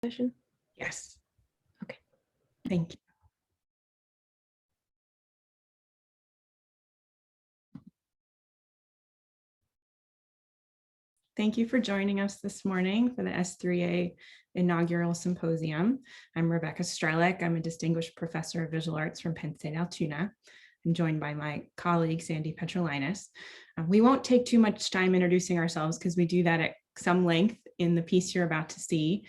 Session? Yes. Okay. Thank you. Thank you for joining us this morning for the S3A inaugural symposium. I'm Rebecca Strzelec. I'm a distinguished professor of visual arts from Penn State Altoona. I'm joined by my colleague, Sandra Petrulionis. We won't take too much time introducing ourselves because we do that at some length in the piece you're about to see.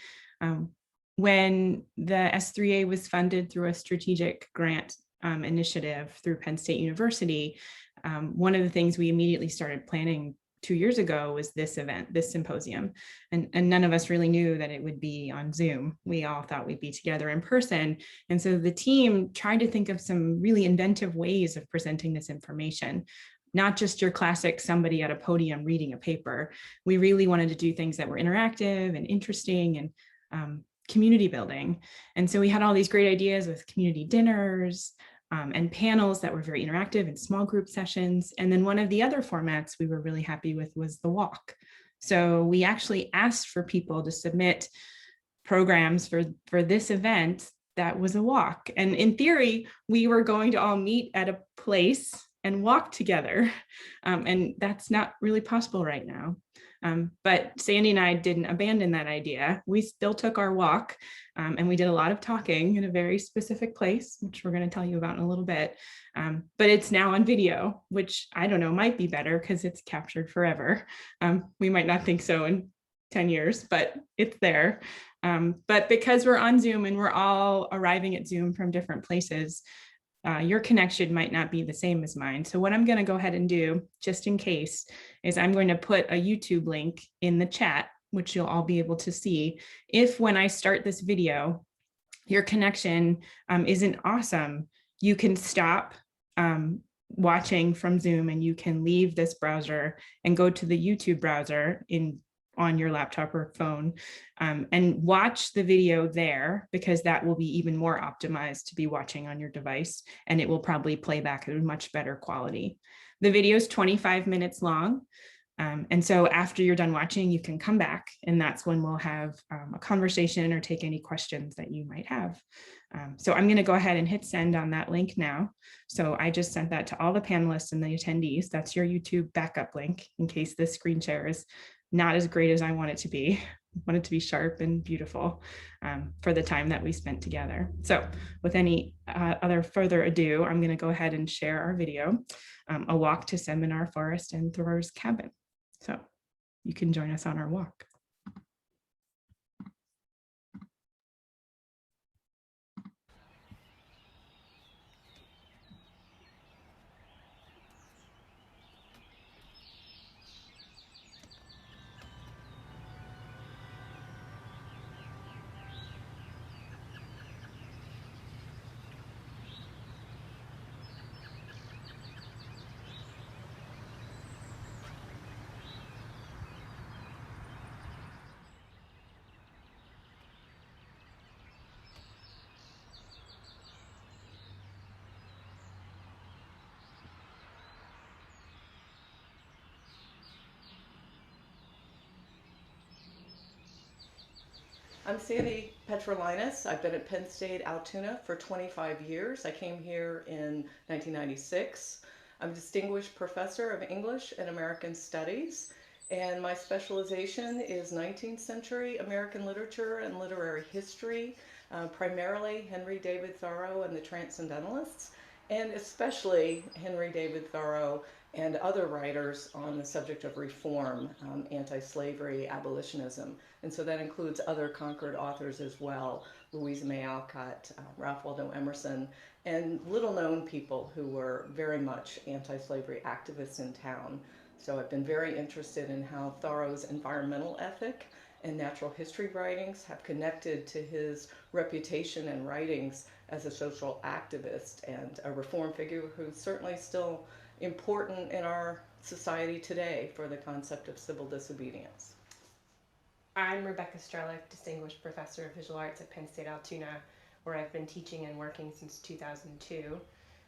When the S3A was funded through a strategic grant initiative through Penn State University, one of the things we immediately started planning 2 years ago was this event, this symposium. And none of us really knew that it would be on Zoom. We all thought we'd be together in person. And so the team tried to think of some really inventive ways of presenting this information, not just your classic somebody at a podium reading a paper. We really wanted to do things that were interactive and interesting and community building. And so we had all these great ideas with community dinners, and panels that were very interactive and small group sessions. And then one of the other formats we were really happy with was the walk. So we actually asked for people to submit programs for this event that was a walk. And in theory, we were going to all meet at a place and walk together. And that's not really possible right now. But Sandy and I didn't abandon that idea. We still took our walk and we did a lot of talking in a very specific place, which we're going to tell you about in a little bit. But it's now on video, which I don't know, might be better because it's captured forever. We might not think so in 10 years, but it's there. But because we're on Zoom and we're all arriving at Zoom from different places, your connection might not be the same as mine. So what I'm going to go ahead and do, just in case, is I'm going to put a YouTube link in the chat, which you'll all be able to see. If when I start this video, your connection isn't awesome, you can stop watching from Zoom and you can leave this browser and go to the YouTube browser on your laptop or phone and watch the video there, because that will be even more optimized to be watching on your device, and it will probably play back at a much better quality. The video is 25 minutes long. And so after you're done watching, you can come back, and that's when we'll have a conversation or take any questions that you might have. So I'm going to go ahead and hit send on that link now. So I just sent that to all the panelists and the attendees. That's your YouTube backup link in case this screen share is not as great as I want it to be. I want it to be sharp and beautiful for the time that we spent together. So with any other further ado, I'm going to go ahead and share our video, A Walk to Seminar Forest and Thoreau's Cabin. So you can join us on our walk. I'm Sandra Petrulionis. I've been at Penn State Altoona for 25 years. I came here in 1996. I'm a distinguished professor of English and American Studies, and my specialization is 19th century American literature and literary history, primarily Henry David Thoreau and the Transcendentalists, and especially Henry David Thoreau and other writers on the subject of reform, anti-slavery, abolitionism. And so that includes other Concord authors as well, Louisa May Alcott, Ralph Waldo Emerson, and little-known people who were very much anti-slavery activists in town. So I've been very interested in how Thoreau's environmental ethic and natural history writings have connected to his reputation and writings as a social activist and a reform figure who's certainly still important in our society today for the concept of civil disobedience. I'm Rebecca Strzelec, Distinguished Professor of Visual Arts at Penn State Altoona, where I've been teaching and working since 2002.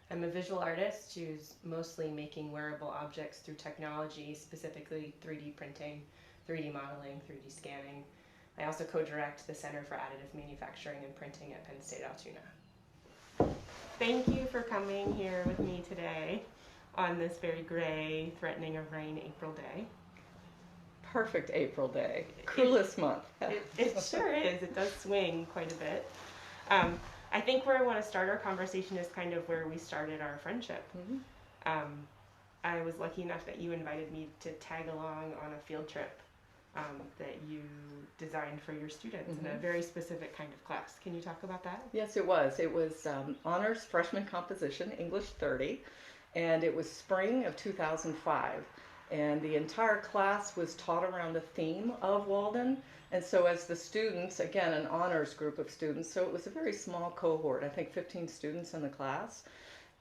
I'm a visual artist who's mostly making wearable objects through technology, specifically 3D printing, 3D modeling, 3D scanning. I also co-direct the Center for Additive Manufacturing and Printing at Penn State Altoona. Thank you for coming here with me today on this very gray, threatening of rain April day. Perfect April day. Coolest month. It sure is. It does swing quite a bit. I think where I want to start our conversation is kind of where we started our friendship. Mm-hmm. I was lucky enough that you invited me to tag along on a field trip that you designed for your students in a very specific kind of class. Can you talk about that? Yes, it was. It was honors freshman composition, English 30, and it was spring of 2005. And the entire class was taught around a theme of Walden. And so as the students, again, an honors group of students, so it was a very small cohort, I think 15 students in the class.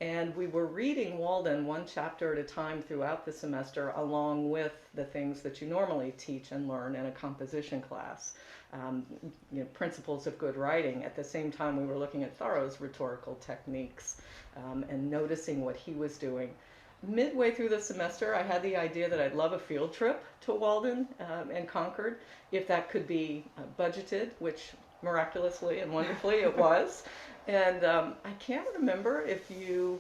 And we were reading Walden one chapter at a time throughout the semester, along with the things that you normally teach and learn in a composition class. Principles of good writing. At the same time, we were looking at Thoreau's rhetorical techniques and noticing what he was doing. Midway through the semester, I had the idea that I'd love a field trip to Walden and Concord, if that could be budgeted, which miraculously and wonderfully it was. And I can't remember if you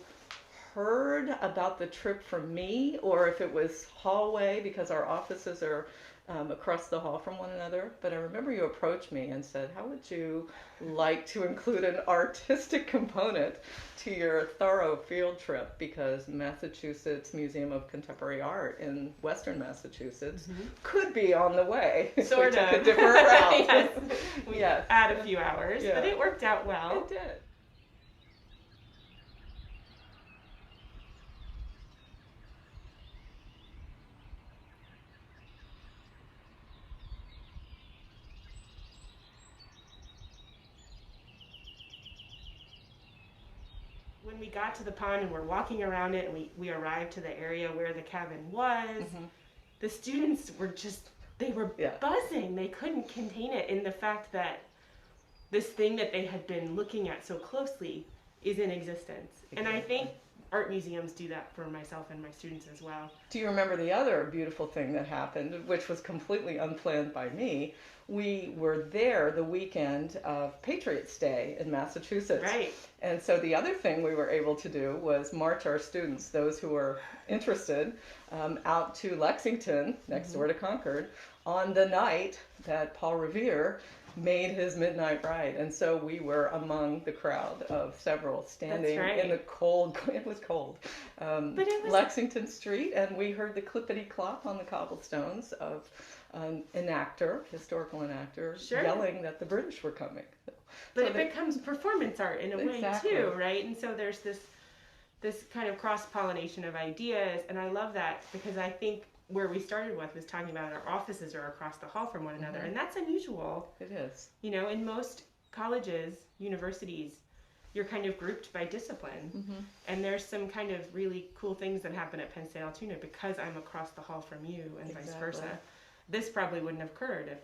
heard about the trip from me or if it was hallway, because our offices are across the hall from one another. But I remember you approached me and said, how would you like to include an artistic component to your Thoreau field trip? Because Massachusetts Museum of Contemporary Art in Western Massachusetts could be on the way. Sort of. A different route. Yes. Yes. Add a few hours, Yeah. but it worked out well. It did. When we got to the pond and we're walking around it and we arrived to the area where the cabin was, the students were they were buzzing. They couldn't contain it in the fact that this thing that they had been looking at so closely is in existence. Exactly. And I think art museums do that for myself and my students as well. Do you remember the other beautiful thing that happened, which was completely unplanned by me? We were there the weekend of Patriots Day in Massachusetts. Right. And so the other thing we were able to do was march our students, those who were interested, out to Lexington, next door to Concord, on the night that Paul Revere made his midnight ride. And so we were among the crowd of several standing in the cold, it was cold, but it was Lexington Street, and we heard the clippity-clop on the cobblestones of an enactor, historical enactor, yelling that the British were coming. But it becomes performance art in a way too, right? And so there's this kind of cross-pollination of ideas, and I love that because I think where we started with was talking about our offices are across the hall from one another, and that's unusual. It is. You know, in most colleges, universities, you're kind of grouped by discipline, and there's some kind of really cool things that happen at Penn State Altoona because I'm across the hall from you and vice versa. This probably wouldn't have occurred if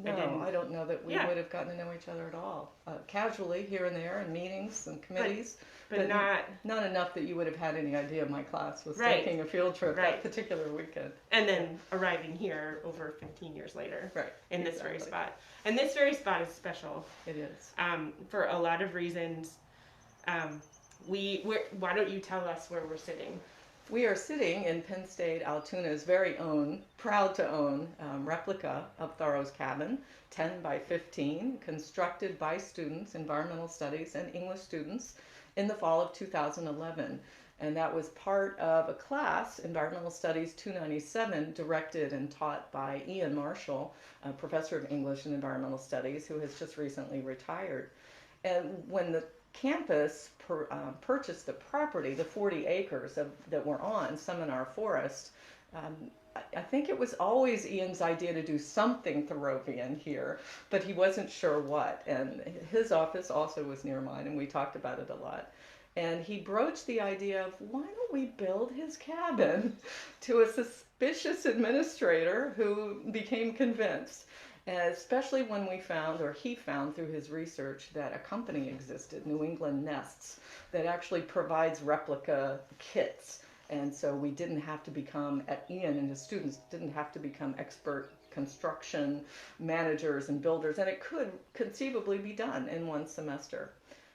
I don't know that we would have gotten to know each other at all. Casually here and there in meetings and committees, but not enough that you would have had any idea my class was taking a field trip that particular weekend. And then arriving here over 15 years later in this very spot. And this very spot is special. It is. For a lot of reasons. Why don't you tell us where we're sitting? We are sitting in Penn State Altoona's very own, proud to own, replica of Thoreau's cabin, 10 by 15, constructed by students, environmental studies and English students, in the fall of 2011. And that was part of a class, Environmental Studies 297, directed and taught by Ian Marshall, a professor of English and Environmental Studies, who has just recently retired. And when the campus purchased the property, the 40 acres that were on Seminar Forest, I think it was always Ian's idea to do something Thoreauvian here, but he wasn't sure what. And his office also was near mine, and we talked about it a lot. And he broached the idea of, why don't we build his cabin, to a suspicious administrator who became convinced. Especially when we found, or he found through his research, that a company existed, New England Nests, that actually provides replica kits. And so we didn't have to become, Ian and his students didn't have to become expert construction managers and builders, and it could conceivably be done in one semester.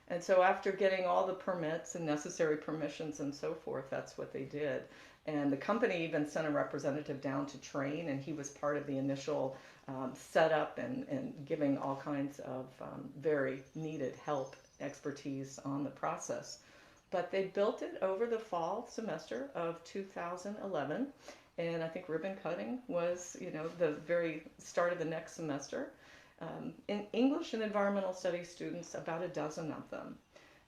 And so after getting all the permits and necessary permissions and so forth, that's what they did. And the company even sent a representative down to train, and he was part of the initial setup and giving all kinds of very needed help, expertise on the process. But they built it over the fall semester of 2011, and I think ribbon cutting was, the very start of the next semester. In English and environmental studies students, about a dozen of them.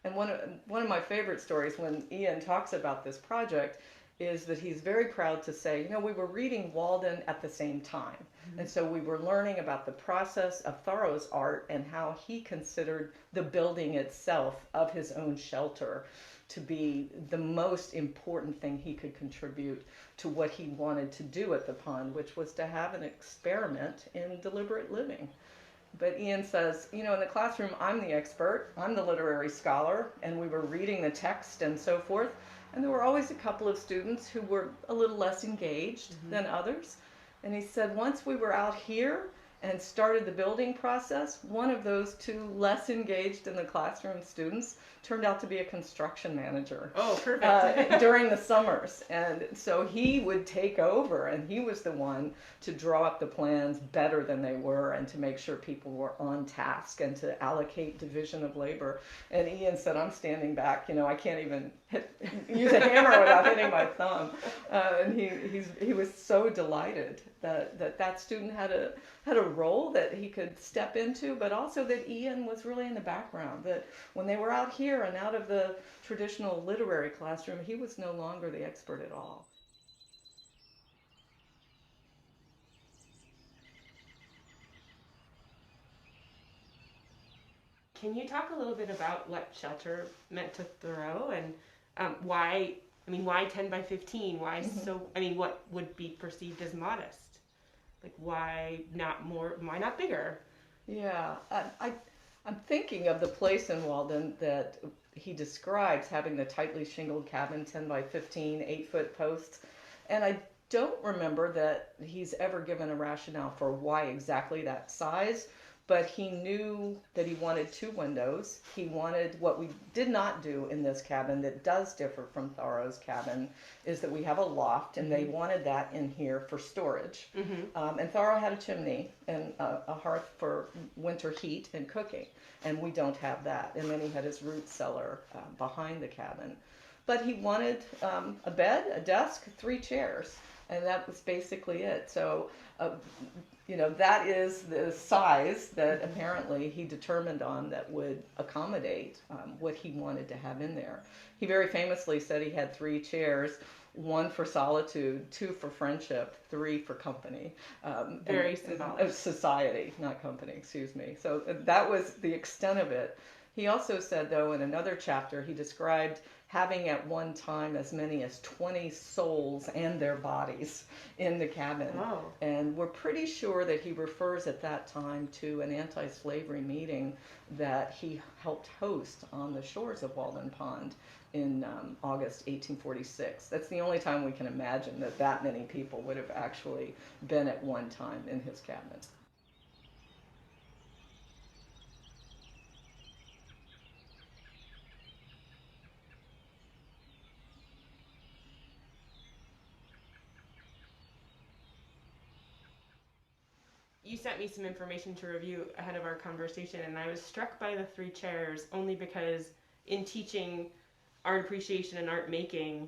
And one of my favorite stories when Ian talks about this project is that he's very proud to say, we were reading Walden at the same time. Mm-hmm. And so we were learning about the process of Thoreau's art and how he considered the building itself of his own shelter to be the most important thing he could contribute to what he wanted to do at the pond, which was to have an experiment in deliberate living. But Ian says, in the classroom, I'm the expert, I'm the literary scholar, and we were reading the text and so forth. And there were always a couple of students who were a little less engaged than others. And he said, once we were out here and started the building process, one of those two less engaged in the classroom students turned out to be a construction manager. Oh, perfect. During the summers. And so he would take over, and he was the one to draw up the plans better than they were and to make sure people were on task and to allocate division of labor. And Ian said, I'm standing back, I can't even use a hammer without hitting my thumb. And he was so delighted that student had a role that he could step into, but also that Ian was really in the background, that when they were out here and out of the traditional literary classroom, he was no longer the expert at all. Can you talk a little bit about what shelter meant to Thoreau and why 10 by 15? Why what would be perceived as modest? Like, why not more? Why not bigger? Yeah, I'm thinking of the place in Walden that he describes having the tightly shingled cabin, 10 by 15, 8-foot posts. And I don't remember that he's ever given a rationale for why exactly that size, but he knew that he wanted 2 windows. He wanted, what we did not do in this cabin that does differ from Thoreau's cabin is that we have a loft, and they wanted that in here for storage. Mm-hmm. And Thoreau had a chimney and a hearth for winter heat and cooking, and we don't have that. And then he had his root cellar behind the cabin. But he wanted a bed, a desk, 3 chairs, and that was basically it. So that is the size that apparently he determined on that would accommodate what he wanted to have in there. He very famously said he had 3 chairs, 1 for solitude, 2 for friendship, 3 for company. Very symbolic. Society, not company, excuse me. So that was the extent of it. He also said, though, in another chapter, he described having at one time as many as 20 souls and their bodies in the cabin. Wow. And we're pretty sure that he refers at that time to an anti-slavery meeting that he helped host on the shores of Walden Pond in August 1846. That's the only time we can imagine that many people would have actually been at one time in his cabin. You sent me some information to review ahead of our conversation, and I was struck by the 3 chairs only because in teaching art appreciation and art making,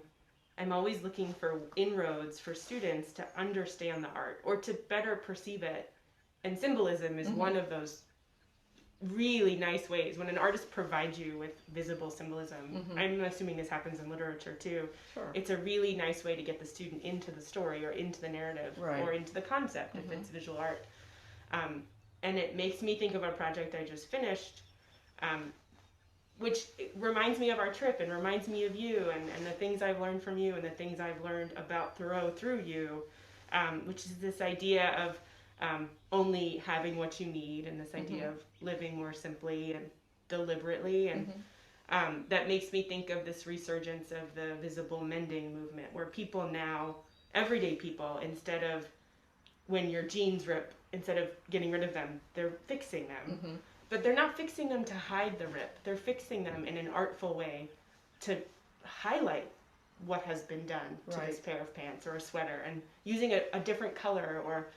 I'm always looking for inroads for students to understand the art or to better perceive it. And symbolism is one of those really nice ways. When an artist provides you with visible symbolism, I'm assuming this happens in literature too, sure. It's a really nice way to get the student into the story or into the narrative, right, or into the concept if it's visual art. And it makes me think of a project I just finished, which reminds me of our trip and reminds me of you and the things I've learned from you and the things I've learned about Thoreau through you, which is this idea of only having what you need and this idea of living more simply and deliberately. And that makes me think of this resurgence of the visible mending movement, where people now, everyday people, instead of when your jeans rip, instead of getting rid of them, they're fixing them. But they're not fixing them to hide the rip. They're fixing them in an artful way to highlight what has been done to this pair of pants or a sweater, and using a different color or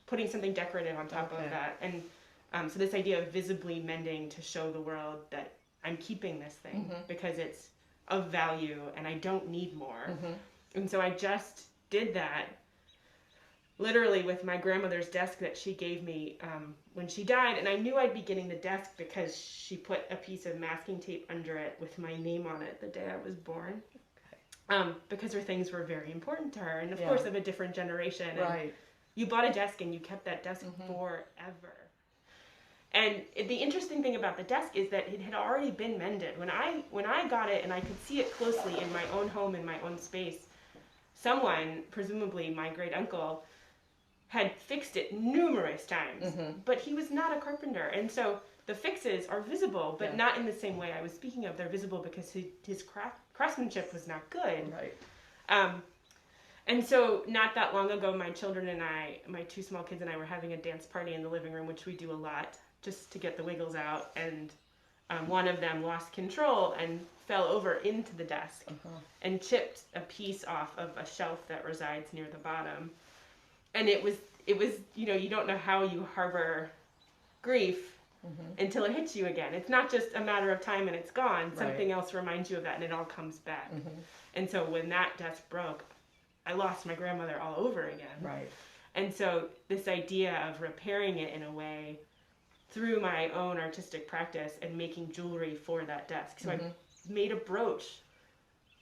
putting something decorative on top of that. And so this idea of visibly mending to show the world that I'm keeping this thing because it's of value and I don't need more. And so I just did that literally with my grandmother's desk that she gave me when she died. And I knew I'd be getting the desk because she put a piece of masking tape under it with my name on it the day I was born. Because her things were very important to her, and of course of a different generation. And you bought a desk and you kept that desk forever. And the interesting thing about the desk is that it had already been mended. When I got it and I could see it closely in my own home, in my own space, someone, presumably my great uncle, had fixed it numerous times, but he was not a carpenter. And so the fixes are visible, but not in the same way I was speaking of. They're visible because his craftsmanship was not good. And so not that long ago, my children and I, my two small kids and I, were having a dance party in the living room, which we do a lot, just to get the wiggles out. And one of them lost control and fell over into the desk and chipped a piece off of a shelf that resides near the bottom. And it was, you know, you don't know how you harbor grief until it hits you again. It's not just a matter of time and it's gone. Something else reminds you of that and it all comes back. And so when that desk broke, I lost my grandmother all over again. And so this idea of repairing it in a way through my own artistic practice and making jewelry for that desk. So I made a brooch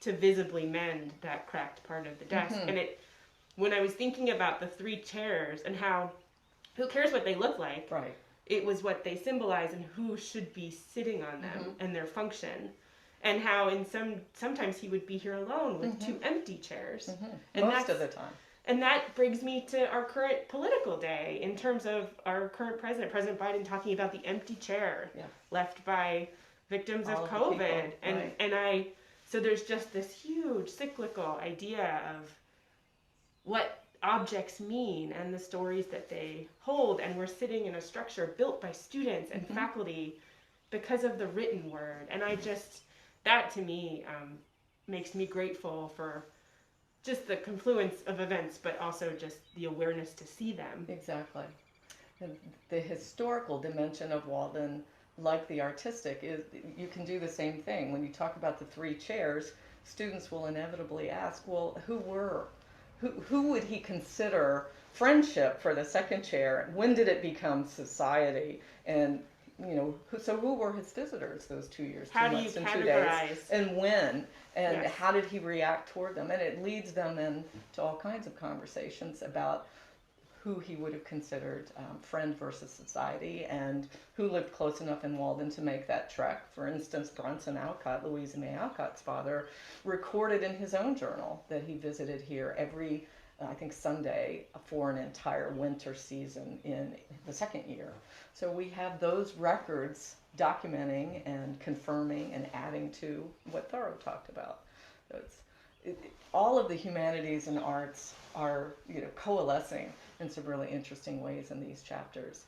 to visibly mend that cracked part of the desk. And when I was thinking about the three chairs and how, who cares what they look like? It was what they symbolize and who should be sitting on them and their function. And how sometimes he would be here alone with two empty chairs. And most of the time. And that brings me to our current political day in terms of our current president, President Biden, talking about the empty chair left by victims of COVID. So there's just this huge cyclical idea of what objects mean and the stories that they hold. And we're sitting in a structure built by students and faculty because of the written word. And that to me makes me grateful for just the confluence of events, but also just the awareness to see them. Exactly. And the historical dimension of Walden, like the artistic, is you can do the same thing. When you talk about the three chairs, students will inevitably ask, well, who would he consider friendship for the second chair? When did it become society? And you know, so who were his visitors those 2 years, 2 months and 2 days, and when, and how did he react toward them? And it leads them into all kinds of conversations about who he would have considered friend versus society, and who lived close enough in Walden to make that trek. For instance, Bronson Alcott, Louisa May Alcott's father, recorded in his own journal that he visited here every, I think, Sunday for an entire winter season in the second year. So we have those records documenting and confirming and adding to what Thoreau talked about. So all of the humanities and arts are, you know, coalescing in some really interesting ways in these chapters.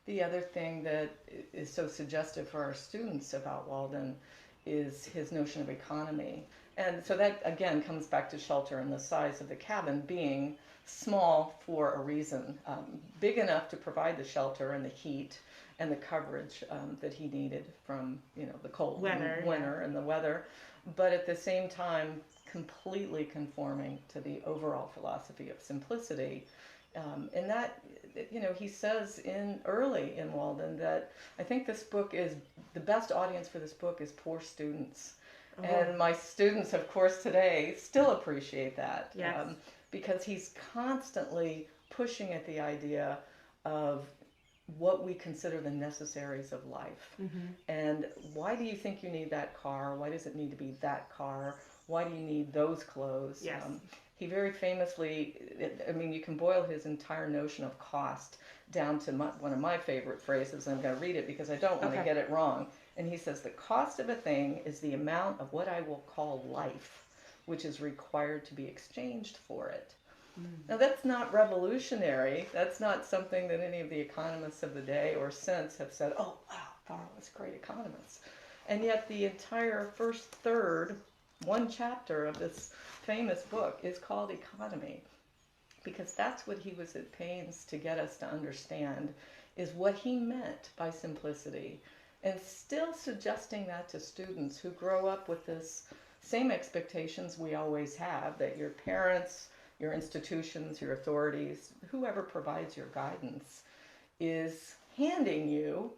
The other thing that is so suggestive for our students about Walden is his notion of economy. And so that, again, comes back to shelter and the size of the cabin being small for a reason, big enough to provide the shelter and the heat and the coverage that he needed from, you know, the cold winter and the weather, but at the same time completely conforming to the overall philosophy of simplicity. And that, you know, he says early in Walden that I think this book is, the best audience for this book is poor students. And my students, of course, today still appreciate that. Because he's constantly pushing at the idea of what we consider the necessaries of life. And why do you think you need that car? Why does it need to be that car? Why do you need those clothes? He very famously, I mean, you can boil his entire notion of cost down to one of my favorite phrases, and I'm going to read it because I don't want to get it wrong. And he says, the cost of a thing is the amount of what I will call life, which is required to be exchanged for it. Now that's not revolutionary. That's not something that any of the economists of the day or since have said, oh, wow, Thoreau was a great economist. And yet the entire first third, one chapter of this famous book is called Economy, because that's what he was at pains to get us to understand, is what he meant by simplicity, and still suggesting that to students who grow up with this same expectations we always have, that your parents, your institutions, your authorities, whoever provides your guidance, is handing you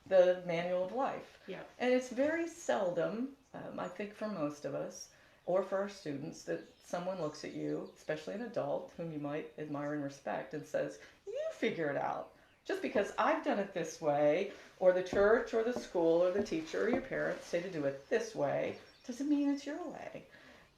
the manual of life. Yeah. And it's very seldom, I think for most of us, or for our students, that someone looks at you, especially an adult whom you might admire and respect, and says, you figure it out. Just because I've done it this way, or the church or the school or the teacher or your parents say to do it this way, doesn't mean it's your way.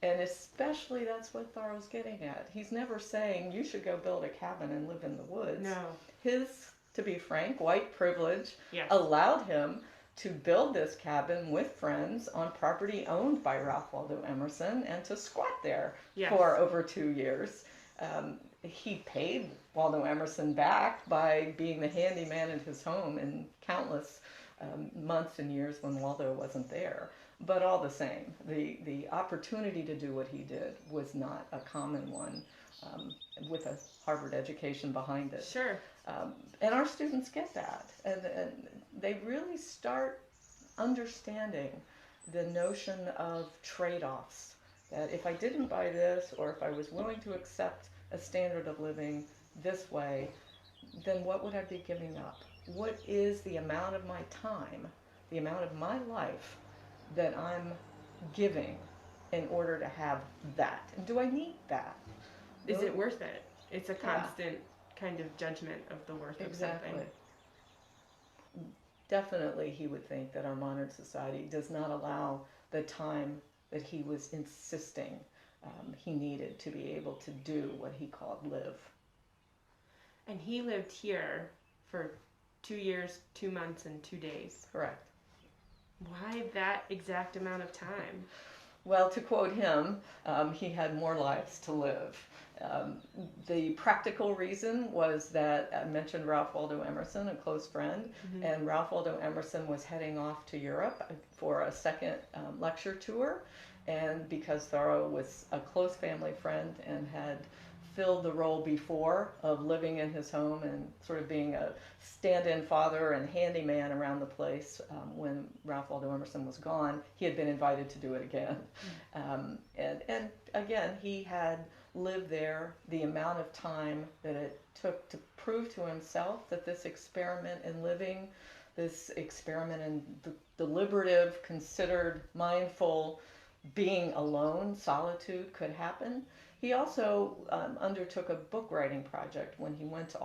And especially that's what Thoreau's getting at. He's never saying you should go build a cabin and live in the woods. No. His, to be frank, white privilege Yes. allowed him to build this cabin with friends on property owned by Ralph Waldo Emerson and to squat there Yes. for over 2 years. He paid Waldo Emerson back by being the handyman in his home in countless months and years when Waldo wasn't there. But all the same, the opportunity to do what he did was not a common one, with a Harvard education behind it. Sure. And our students get that, and they really start understanding the notion of trade-offs, that if I didn't buy this, or if I was willing to accept a standard of living this way, then what would I be giving up? What is the amount of my time, the amount of my life that I'm giving in order to have that? And do I need that? Is it worth it? It's a Yeah. constant kind of judgment of the worth Exactly. of something. Definitely he would think that our modern society does not allow the time that he was insisting he needed to be able to do what he called live. And he lived here for 2 years, 2 months, and 2 days. Correct. Why that exact amount of time? Well, to quote him, he had more lives to live. The practical reason was that I mentioned Ralph Waldo Emerson, a close friend, and Ralph Waldo Emerson was heading off to Europe for a second lecture tour, and because Thoreau was a close family friend and had filled the role before of living in his home and sort of being a stand-in father and handyman around the place when Ralph Waldo Emerson was gone, he had been invited to do it again. And again, he had lived there the amount of time that it took to prove to himself that this experiment in living, this experiment in deliberative, considered, mindful, being alone, solitude could happen. He also undertook a book writing project when he went to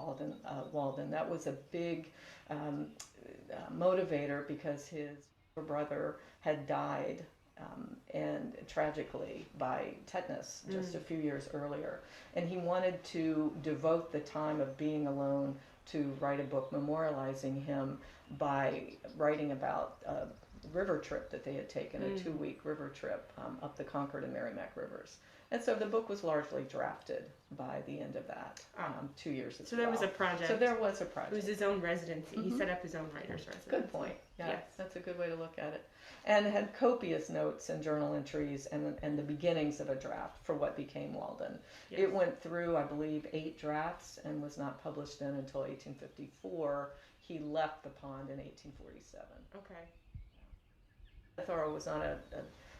Walden. That was a big motivator because his brother had died and tragically by tetanus just a few years earlier. And he wanted to devote the time of being alone to write a book memorializing him by writing about a river trip that they had taken, a 2-week river trip up the Concord and Merrimack rivers. And so the book was largely drafted by the end of that, 2 years as So well. there was a project. So there was a project. It was his own residency. He set up his own writer's residency. Good point. Yeah, Yes. that's a good way to look at it. And had copious notes and journal entries and the beginnings of a draft for what became Walden. Yes. It went through, I believe, 8 drafts and was not published then until 1854. He left the pond in 1847. Okay. Thoreau was not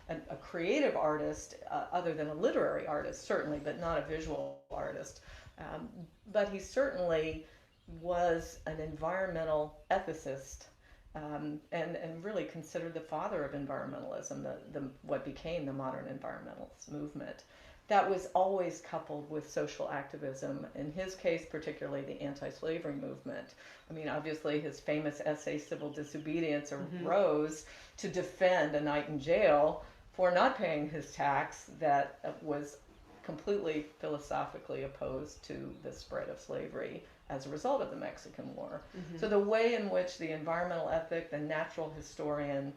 a creative artist, other than a literary artist, certainly, but not a visual artist. But he certainly was an environmental ethicist, and really considered the father of environmentalism, what became the modern environmentalist movement. That was always coupled with social activism, in his case particularly the anti-slavery movement. I mean, obviously his famous essay, Civil Disobedience, arose to defend a night in jail for not paying his tax that was completely philosophically opposed to the spread of slavery as a result of the Mexican War. So the way in which the environmental ethic, the natural historian,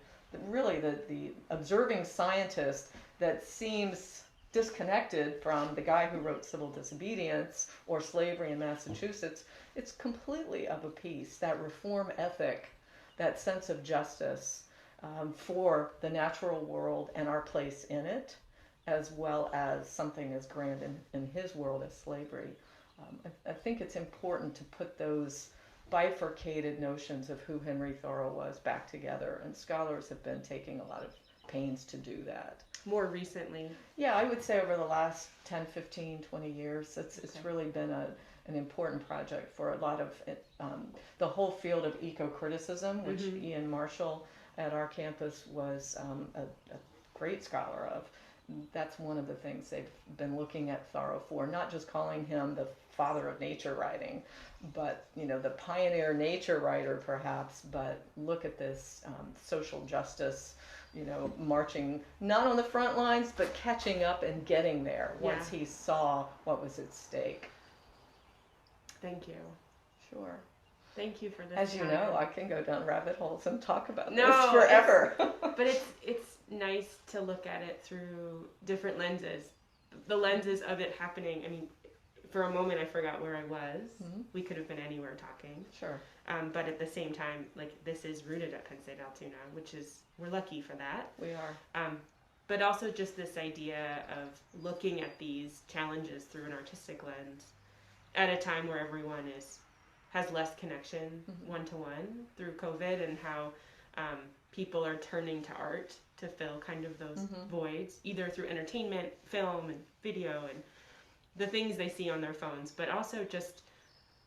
really the observing scientist that seems disconnected from the guy who wrote Civil Disobedience or Slavery in Massachusetts. It's completely of a piece, that reform ethic, that sense of justice for the natural world and our place in it, as well as something as grand in his world as slavery. I think it's important to put those bifurcated notions of who Henry Thoreau was back together, and scholars have been taking a lot of pains to do that. More recently? Yeah, I would say over the last 10, 15, 20 years, it's really been an important project for a lot of the whole field of eco-criticism, which Ian Marshall at our campus was a great scholar of. That's one of the things they've been looking at Thoreau for, not just calling him the father of nature writing, but the pioneer nature writer perhaps, but look at this social justice, marching not on the front lines, but catching up and getting there once he saw what was at stake. Thank you. Sure. Thank you for this. As you know, I can go down rabbit holes and talk about this No, forever. But it's nice to look at it through different lenses. The lenses of it happening. I mean, for a moment I forgot where I was. We could have been anywhere talking. Sure. But at the same time, like, this is rooted at Penn State Altoona, which is, we're lucky for that. We are. But also just this idea of looking at these challenges through an artistic lens at a time where everyone has less connection one-to-one through COVID, and how people are turning to art to fill kind of those voids, either through entertainment, film, and video, and the things they see on their phones, but also just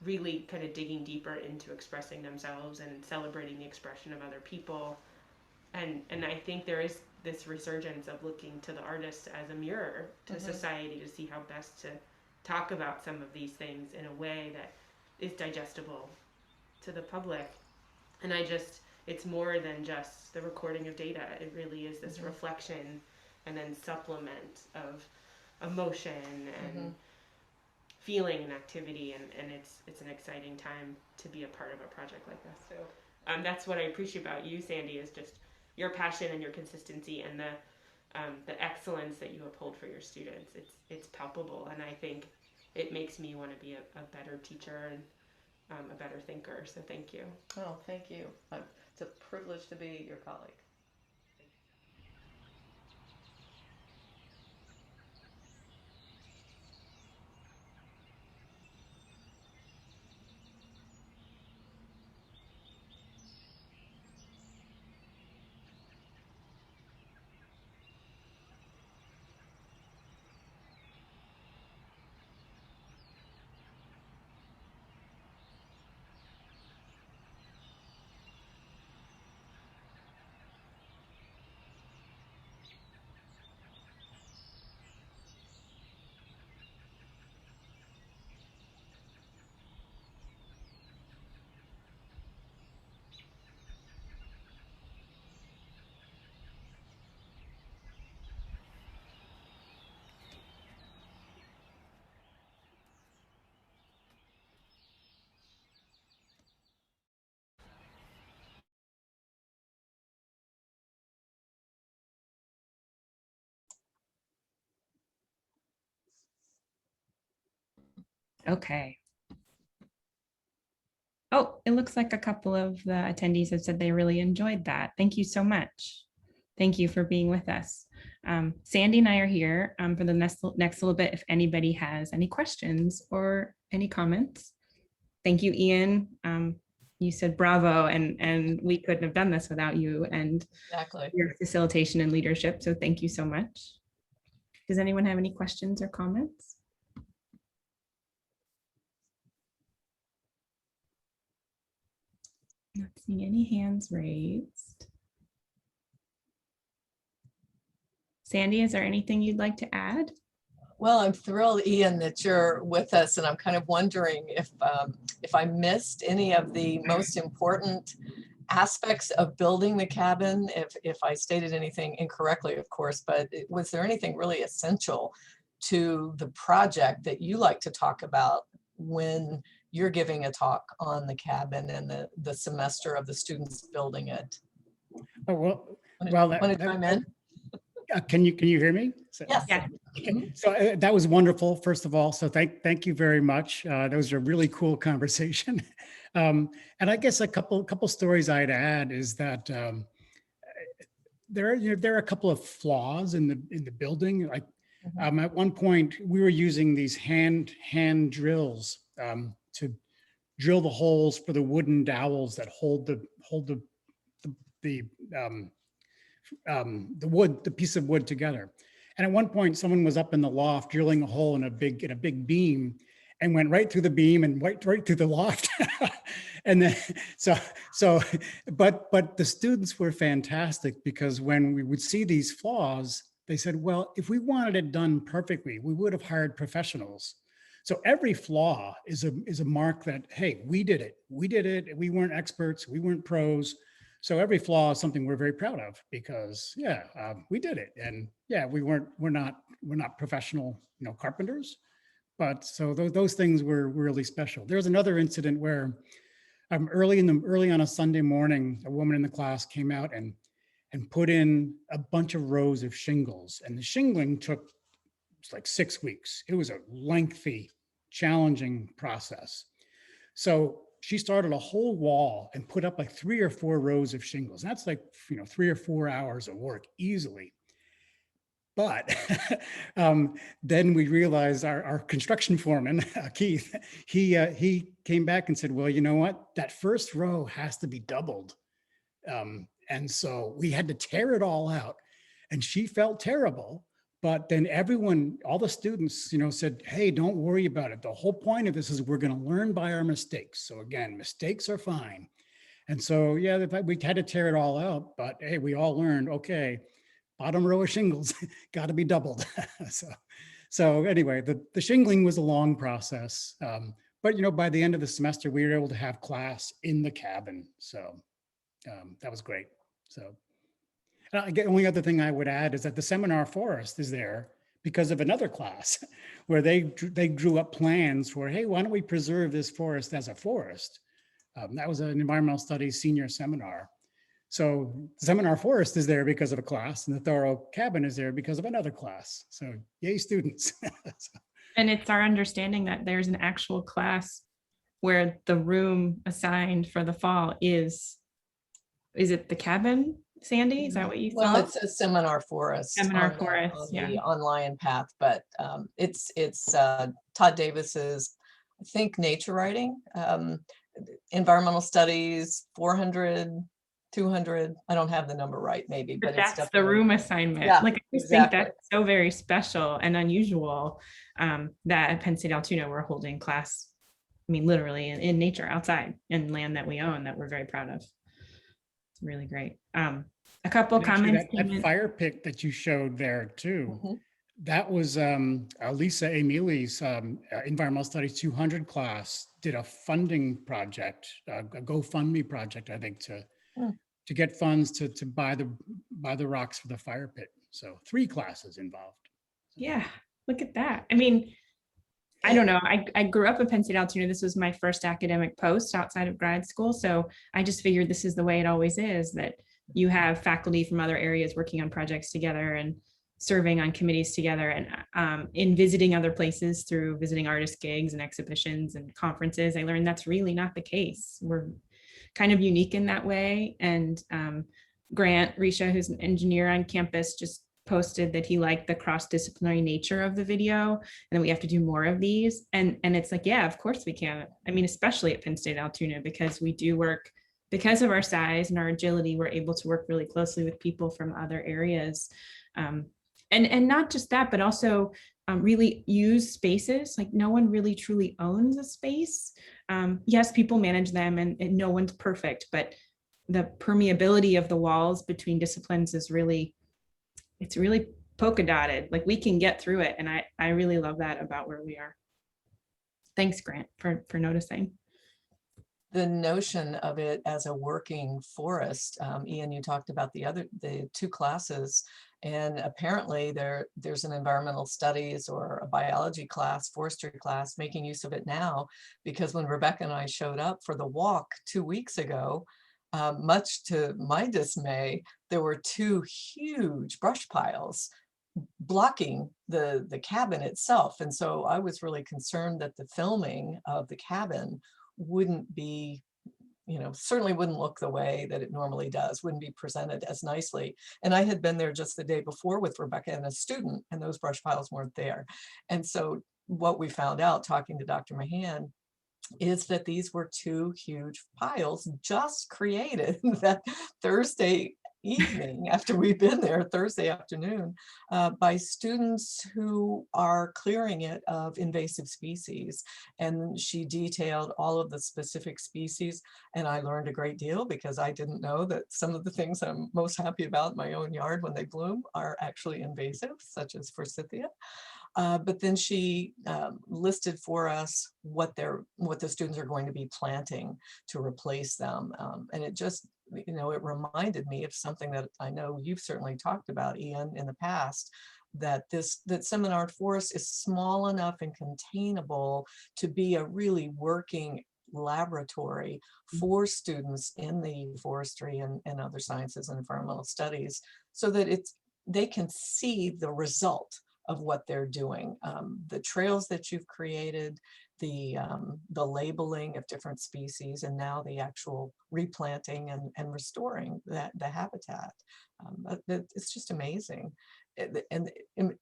really kind of digging deeper into expressing themselves and celebrating the expression of other people. And I think there is this resurgence of looking to the artists as a mirror to society to see how best to talk about some of these things in a way that is digestible to the public. And it's more than just the recording of data. It really is this reflection and then supplement of emotion and feeling and activity, and it's an exciting time to be a part of a project like this. So that's what I appreciate about you, Sandy, is just your passion and your consistency, and the excellence that you uphold for your students. It's palpable, and I think it makes me want to be a better teacher and a better thinker. So thank you. Oh, thank you. It's a privilege to be your colleague. Okay. Oh, it looks like a couple of the attendees have said they really enjoyed that. Thank you so much. Thank you for being with us. Sandy and I are here for the next little bit if anybody has any questions or any comments. Thank you, Ian. You said bravo, and we couldn't have done this without you and your facilitation and leadership. So thank you so much. Does anyone have any questions or comments? Not seeing any hands raised. Sandy, is there anything you'd like to add? Well, I'm thrilled, Ian, that you're with us, and I'm kind of wondering if I missed any of the most important aspects of building the cabin, if I stated anything incorrectly, of course, but was there anything really essential to the project that you like to talk about when you're giving a talk on the cabin and the semester of the students building it? Oh, well, Want to chime in? Can you hear me? Yes. Yeah. Mhm. So that was wonderful, first of all. So thank you very much. That was a really cool conversation. And I guess a couple stories I'd add is that there are a couple of flaws in the building. Like Mhm. at one point, we were using these hand drills to drill the holes for the wooden dowels that hold the um, the wood, the piece of wood together. And at one point, someone was up in the loft drilling a hole in a big beam, and went right through the beam and right through the loft. And then so, but the students were fantastic, because when we would see these flaws, they said, well, if we wanted it done perfectly, we would have hired professionals. So every flaw is a mark that, hey, we did it. We weren't experts. We weren't pros. So every flaw is something we're very proud of, because we did it. And yeah, we're not professional, carpenters, but so those things were really special. There's another incident where early on a Sunday morning, a woman in the class came out and put in a bunch of rows of shingles, and the shingling took like 6 weeks. It was a lengthy, challenging process. So she started a whole wall and put up like 3 or 4 rows of shingles. That's like, 3 or 4 hours of work easily. But then we realized our construction foreman, Keith, he came back and said, well, you know what? That first row has to be doubled. And so we had to tear it all out. And she felt terrible. But then all the students, said, hey, don't worry about it. The whole point of this is we're going to learn by our mistakes. So again, mistakes are fine. And so, yeah, we had to tear it all out. But hey, we all learned, okay, bottom row of shingles got to be doubled. So anyway, the shingling was a long process. But, by the end of the semester, we were able to have class in the cabin. So that was great. So the only other thing I would add is that the seminar forest is there because of another class where they drew up plans for, hey, why don't we preserve this forest as a forest? That was an environmental studies senior seminar. So the seminar forest is there because of a class, and the Thoreau cabin is there because of another class. So yay, students. And it's our understanding that there's an actual class where the room assigned for the fall is it the cabin, Sandy? Is that what you Well, saw? it's a seminar forest. Seminar on forest, yeah. the online path, but it's Todd Davis's, I think, nature writing, environmental studies, 400, 200. I don't have the number right, maybe, But but it's that's the definitely. room assignment. Yeah, Like, I just exactly. think that's so very special and unusual, that at Penn State Altoona, we're holding class, I mean, literally in nature outside in land that we own, that we're very proud of. It's really great. A couple And actually, comments. that fire pit that you showed there too, Mhm. that was Lisa Emili's Environmental Studies 200 class did a funding project, a GoFundMe project, I think, to get funds to buy the rocks for the fire pit. So 3 classes involved. Yeah, look at that. I mean, I don't know. I grew up in Penn State Altoona. This was my first academic post outside of grad school. So I just figured this is the way it always is, that you have faculty from other areas working on projects together and serving on committees together, and in visiting other places through visiting artist gigs and exhibitions and conferences, I learned that's really not the case. We're kind of unique in that way. And Grant Risha, who's an engineer on campus, just posted that he liked the cross-disciplinary nature of the video, and then we have to do more of these. And it's like, yeah, of course we can. I mean, especially at Penn State Altoona, because we do work, because of our size and our agility, we're able to work really closely with people from other areas. And not just that, but also really use spaces. Like, no one really truly owns a space. Yes, people manage them, and no one's perfect, but the permeability of the walls between disciplines is really, it's really polka dotted. Like, we can get through it. And I really love that about where we are. Thanks, Grant, for noticing. The notion of it as a working forest, Ian, you talked about the 2 classes, and apparently there's an environmental studies or a biology class, forestry class, making use of it now, because when Rebecca and I showed up for the walk 2 weeks ago, much to my dismay, there were two huge brush piles blocking the cabin itself. And so I was really concerned that the filming of the cabin wouldn't be, certainly wouldn't look the way that it normally does, wouldn't be presented as nicely. And I had been there just the day before with Rebecca and a student, and those brush piles weren't there. And so what we found out talking to Dr. Mahan is that these were two huge piles just created that Thursday evening after we've been there, Thursday afternoon, by students who are clearing it of invasive species. And she detailed all of the specific species, and I learned a great deal because I didn't know that some of the things I'm most happy about in my own yard when they bloom are actually invasive, such as forsythia. But then she listed for us what the students are going to be planting to replace them. And it just, it reminded me of something that I know you've certainly talked about, Ian, in the past, that Seminard Forest is small enough and containable to be a really working laboratory for students in the forestry and other sciences and environmental studies, so that they can see the result of what they're doing. The trails that you've created, the labeling of different species, and now the actual replanting and restoring the habitat. It's just amazing. And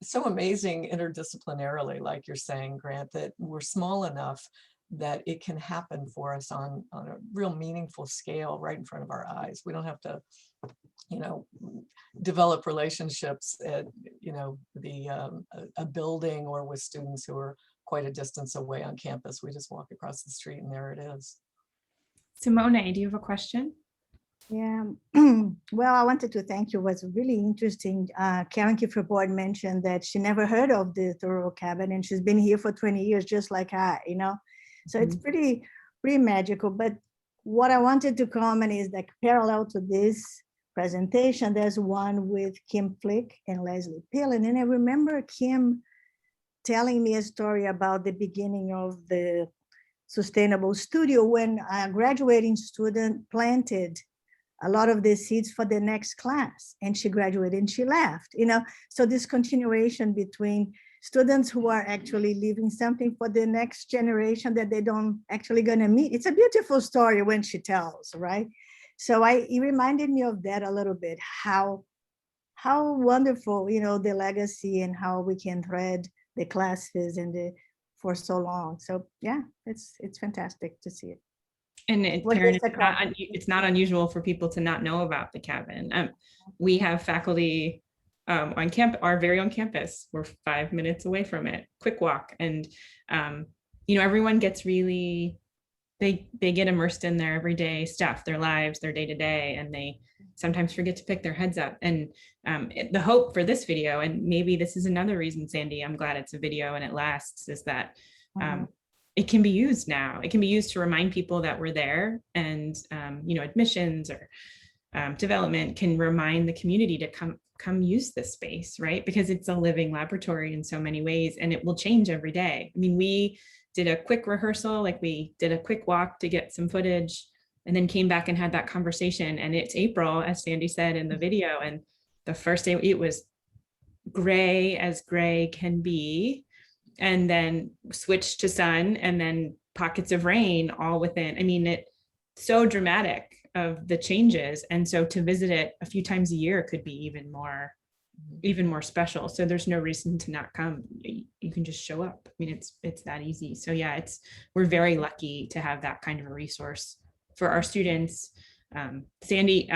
so amazing interdisciplinarily, like you're saying, Grant, that we're small enough that it can happen for us on a real meaningful scale right in front of our eyes. We don't have to, develop relationships at, a building or with students who are quite a distance away on campus. We just walk across the street and there it is. Simone, do you have a question? Yeah, well, I wanted to thank you. It was really interesting. Karen Kiefer-Boyd mentioned that she never heard of the Thoreau cabin, and she's been here for 20 years, just like I, So it's pretty magical. But what I wanted to comment is that parallel to this presentation, there's one with Kim Flick and Leslie Pillen. And I remember Kim telling me a story about the beginning of the Sustainable Studio when a graduating student planted a lot of the seeds for the next class, and she graduated and she left, So this continuation between students who are actually leaving something for the next generation that they don't actually gonna meet. It's a beautiful story when she tells, right? So it reminded me of that a little bit, how wonderful, the legacy and how we can thread the classes and for so long. So yeah, it's fantastic to see it. And it's not unusual for people to not know about the cabin. We have faculty on campus, our very own campus. We're 5 minutes away from it, quick walk. And, everyone gets really, they get immersed in their everyday stuff, their lives, their day-to-day, and they sometimes forget to pick their heads up. And the hope for this video, and maybe this is another reason, Sandy, I'm glad it's a video and it lasts, is that it can be used now. It can be used to remind people that we're there, and admissions or development can remind the community to come use this space, right? Because it's a living laboratory in so many ways, and it will change every day. I mean, we did a quick rehearsal, like we did a quick walk to get some footage, and then came back and had that conversation. And it's April, as Sandy said in the video, and the first day it was gray as gray can be, and then switched to sun, and then pockets of rain all within. I mean, it's so dramatic of the changes. And so to visit it a few times a year could be even more special. So there's no reason to not come. You can just show up. I mean, it's that easy. So yeah, we're very lucky to have that kind of a resource for our students. Sandy,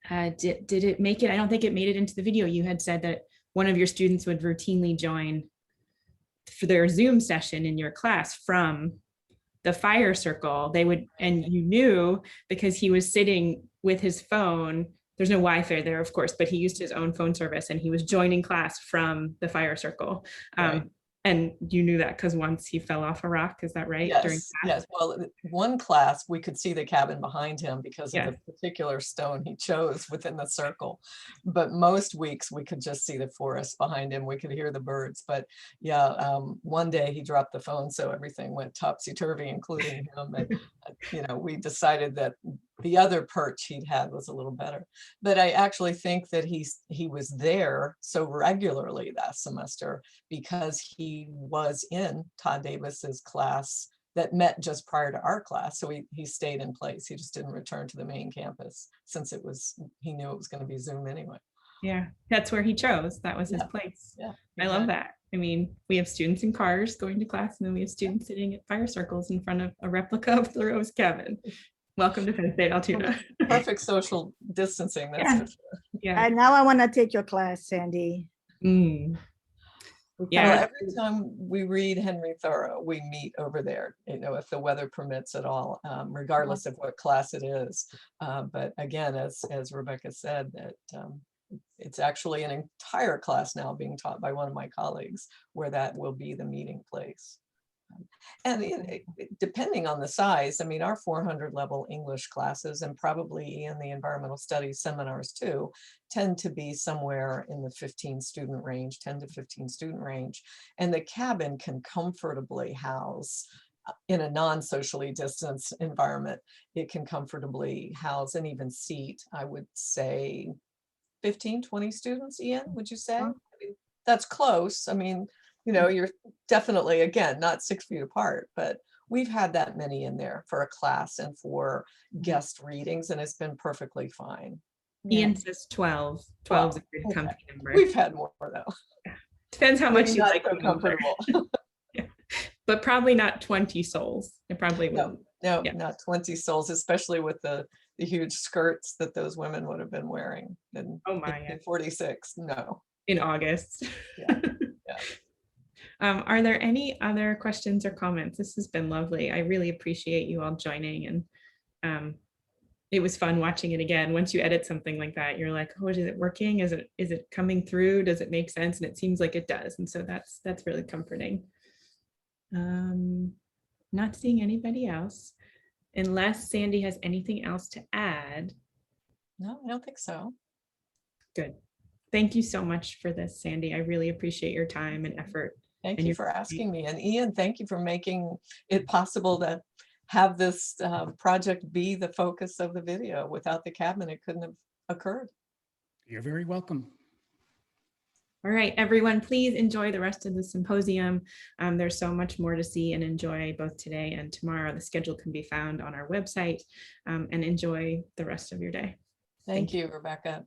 did it make it? I don't think it made it into the video. You had said that one of your students would routinely join for their Zoom session in your class from the fire circle. They would, and you knew because he was sitting with his phone. There's no Wi-Fi there, of course, but he used his own phone service, and he was joining class from the fire circle. Right. And you knew that because once he fell off a rock, is that right? Yes, yes. Well, one class, we could see the cabin behind him because of the particular stone he chose within the circle. But most weeks we could just see the forest behind him. We could hear the birds. But yeah, one day he dropped the phone, so everything went topsy-turvy, including him. we decided that the other perch he'd had was a little better. But I actually think that he was there so regularly that semester because he was in Todd Davis's class that met just prior to our class. So he stayed in place. He just didn't return to the main campus since he knew it was going to be Zoom anyway. Yeah, that's where he chose. That was his place. Yeah, I love that. I mean, we have students in cars going to class, and then we have students sitting at fire circles in front of a replica of Thoreau's cabin. Welcome to Penn State Altoona. Perfect social distancing, that's for sure. Yeah. And now I want to take your class, Sandy. Yeah. Well, every time we read Henry Thoreau, we meet over there, if the weather permits at all, regardless of what class it is. But again, as Rebecca said, that it's actually an entire class now being taught by one of my colleagues where that will be the meeting place. And depending on the size, I mean, our 400 level English classes and probably in the environmental studies seminars too, tend to be somewhere in the 10 to 15 student range. And the cabin can comfortably house, in a non-socially distanced environment, it can comfortably house and even seat, I would say, 15, 20 students, Ian, would you say? I mean, that's close. I mean, you're definitely, again, not 6 feet apart, but we've had that many in there for a class and for guest readings, and it's been perfectly fine. Ian says 12. 12 is a good comfy number. We've had more though. Depends how much you Not like so the number. comfortable. But probably not 20 souls. It probably wouldn't. No, Yeah. not 20 souls, especially with the huge skirts that those women would have been wearing in, Oh my, in 46. No. in August. Yeah. Are there any other questions or comments? This has been lovely. I really appreciate you all joining, and it was fun watching it again. Once you edit something like that, you're like, oh, is it working? Is it coming through? Does it make sense? And it seems like it does. And so that's really comforting. Not seeing anybody else, unless Sandy has anything else to add. No, I don't think so. Good. Thank you so much for this, Sandy. I really appreciate your time and effort. Thank And you your- for asking me. And Ian, thank you for making it possible to have this project be the focus of the video. Without the cabin, it couldn't have occurred. You're very welcome. All right, everyone, please enjoy the rest of the symposium. There's so much more to see and enjoy both today and tomorrow. The schedule can be found on our website, and enjoy the rest of your day. Thank you, Rebecca.